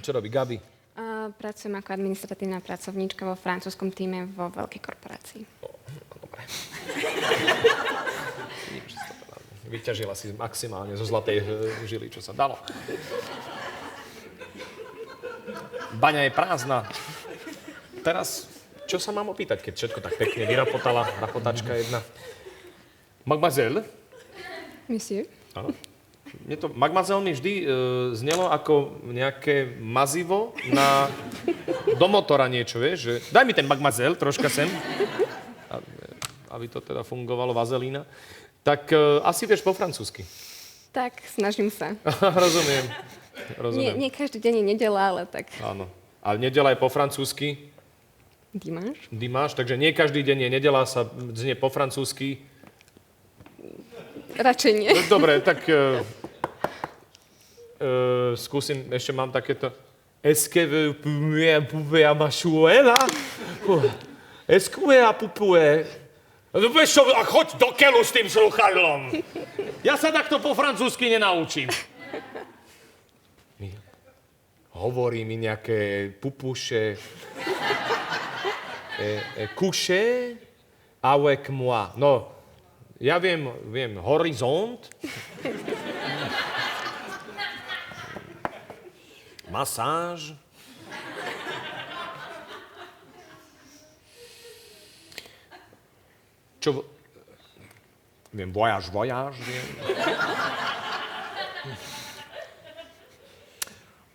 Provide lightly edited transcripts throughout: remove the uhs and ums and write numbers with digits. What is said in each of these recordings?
Čo robí Gabi? Pracujem ako administratívna pracovníčka vo francúzskom týme vo veľkej korporácii. Dobre. Vyťažila si maximálne zo zlatej žily, čo sa dalo. Baňa je prázdna. Teraz, čo sa mám opýtať, keď všetko tak pekne vyrapotala, rapotačka jedna? Mademoiselle? Monsieur? Áno. Mne to Mademoiselle mi vždy znelo ako nejaké mazivo do motora niečo, vieš? Že, daj mi ten Mademoiselle troška sem, aby to teda fungovalo, vazelína. Tak asi vieš po francúzsky. Tak, snažím sa. Rozumiem. Nie každý deň je nedeľa, ale tak... Áno. Ale nedeľa je po francúzsky. Dimanche, takže nie každý deň je nedeľa, sa znie po francúzsky. Radšej nie. Dobre, tak skúsim, ešte mám takéto... Est-ce que vous pouvez à ma chouela? Est-ce que vous pouvez... No vieš čo, choď do keľu s tým sluchadlom. Ja sa takto po francúzsky nenaučím. Hovorí mi nejaké pupuše. Coucher avec moi. No, ja viem horizont. Masáž. Čo... Viem, voyage, viem.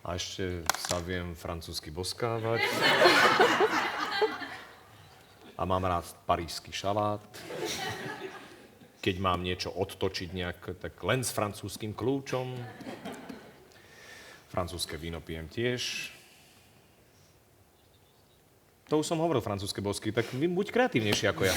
A ešte sa viem francúzsky boskávať. A mám rád parížsky šalát. Keď mám niečo odtočiť nejak, tak len s francúzským kľúčom. Francúzske víno pijem tiež. To už som hovoril francúzske bosky, tak buď kreatívnejší ako ja.